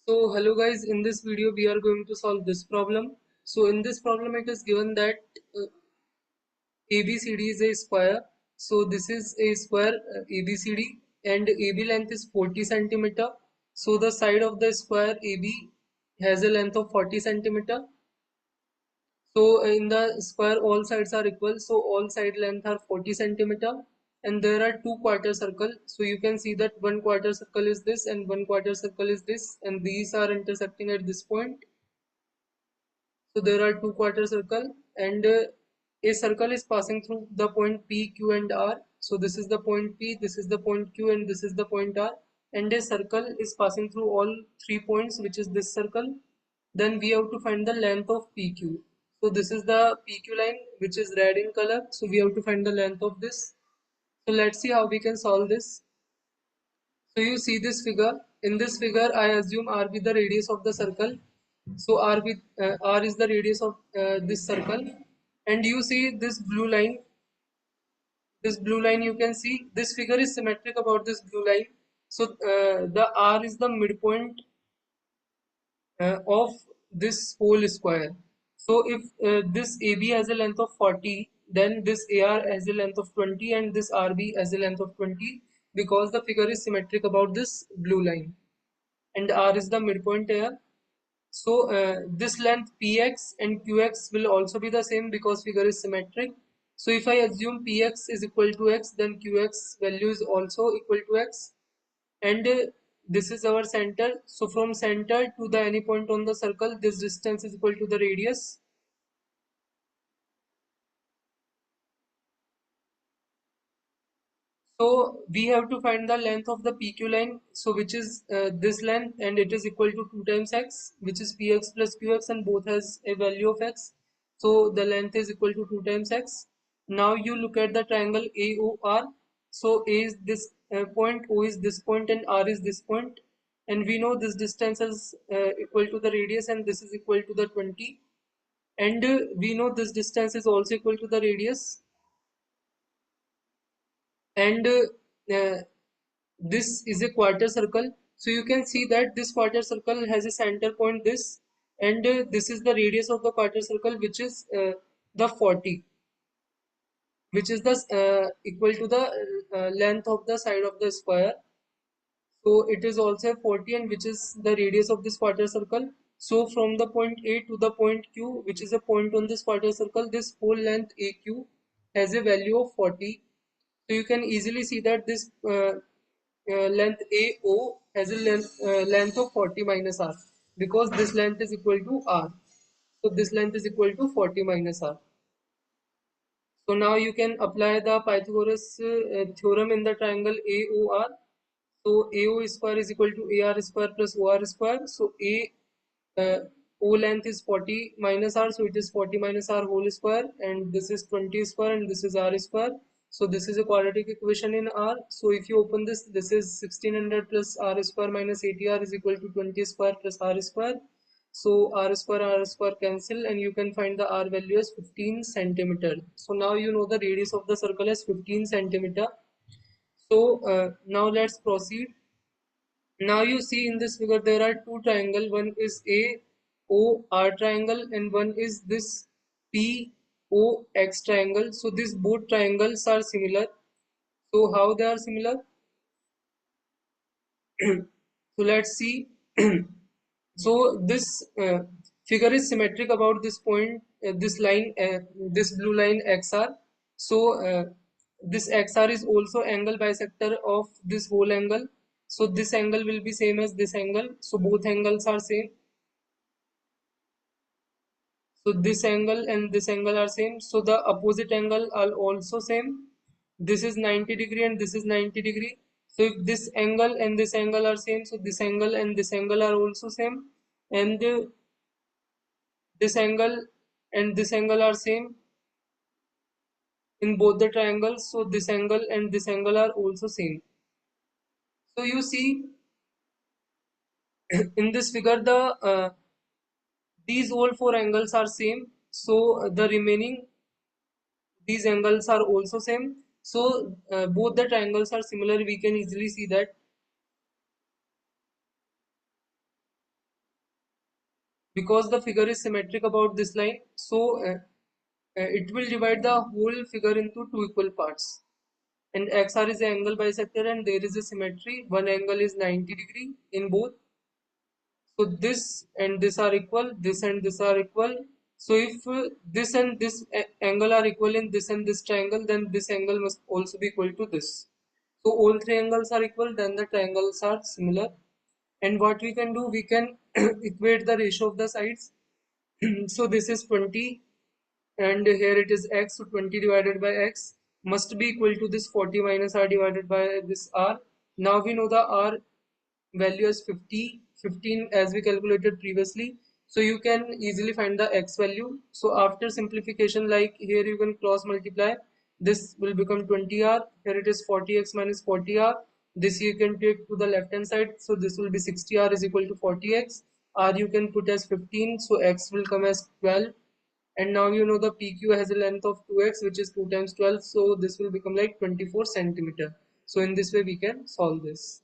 So hello guys, in this video we are going to solve this problem. So in this problem it is given that ABCD is a square. So this is a square ABCD and AB length is 40 centimeter. So the side of the square AB has a length of 40 centimeter. So in the square all sides are equal, so all side length are 40 centimeter and there are two quarter circle. So you can see that one quarter circle is this and one quarter circle is this, and these are intersecting at this point. So there are two quarter circle and a circle is passing through the point P, Q and R. So this is the point P, this is the point Q and this is the point R, and a circle is passing through all 3 points, which is this circle. Then we have to find the length of PQ. So this is the PQ line, which is red in color. So we have to find the length of this. So let's see how we can solve this. So you see this figure. In this figure, I assume R be the radius of the circle. So R is the radius of this circle, and you see this blue line. This blue line, you can see this figure is symmetric about this blue line. So the R is the midpoint of this whole square. So if this AB has a length of 40, then this AR has a length of 20 and this RB has a length of 20, because the figure is symmetric about this blue line and R is the midpoint here. So this length Px and Qx will also be the same because figure is symmetric. So if I assume Px is equal to x, then Qx value is also equal to x, and this is our center. So from center to the any point on the circle, this distance is equal to the radius. So we have to find the length of the PQ line, so which is this length, and it is equal to 2 times x, which is Px plus Qx, and both has a value of x. So the length is equal to 2 times x. Now you look at the triangle AOR. So A is this point, O is this point, and R is this point. And we know this distance is equal to the radius, and this is equal to the 20. And we know this distance is also equal to the radius. And this is a quarter circle. So you can see that this quarter circle has a center point this, and this is the radius of the quarter circle, which is the 40, which is the equal to the length of the side of the square. So it is also 40, and which is the radius of this quarter circle. So from the point A to the point Q, which is a point on this quarter circle, this whole length AQ has a value of 40. So you can easily see that this length AO has a length of 40 minus R, because this length is equal to R. So this length is equal to 40 minus R. So now you can apply the Pythagoras theorem in the triangle AOR. So AO square is equal to AR square plus OR square. So uh, O length is 40 minus R, so it is 40 minus R whole square, and this is 20 square, and this is R square. So this is a quadratic equation in R. So if you open this, this is 1600 plus R square minus 80R is equal to 20 square plus R square. So R square cancel, and you can find the R value as 15 centimeter. So now you know the radius of the circle is 15 centimeter. So now let's proceed. Now you see in this figure there are two triangles. One is AOR triangle and one is this POX triangle. So these both triangles are similar. So how they are similar? So let's see. So this figure is symmetric about this point, this line, this blue line XR. So this XR is also angle bisector of this whole angle. So this angle will be same as this angle. So both angles are same. So this angle and this angle are same. So the opposite angle are also same. This is 90 degree and this is 90 degree. So if this angle and this angle are same, so this angle and this angle are also same. And this angle and this angle are same in both the triangles. So this angle and this angle are also same. So you see in this figure these all four angles are same. So the remaining these angles are also same. So both the triangles are similar. We can easily see that. because the figure is symmetric about this line, so it will divide the whole figure into two equal parts. And XR is the angle bisector and there is a symmetry. One angle is 90 degree in both. So this and this are equal, this and this are equal. So if this and this angle are equal in this and this triangle, then this angle must also be equal to this. So all three angles are equal, then the triangles are similar. And what we can do, we can equate the ratio of the sides. So this is 20 and here it is x, so 20 divided by x must be equal to this 40 minus r divided by this r. Now we know the r value is 50, 15 as we calculated previously, so you can easily find the x value. So after simplification, like here you can cross multiply, this will become 20r, here it is 40x minus 40r, this you can take to the left hand side, so this will be 60r is equal to 40x, r you can put as 15, so x will come as 12. And now you know the PQ has a length of 2x, which is 2 times 12, so this will become like 24 centimeter. So in this way we can solve this.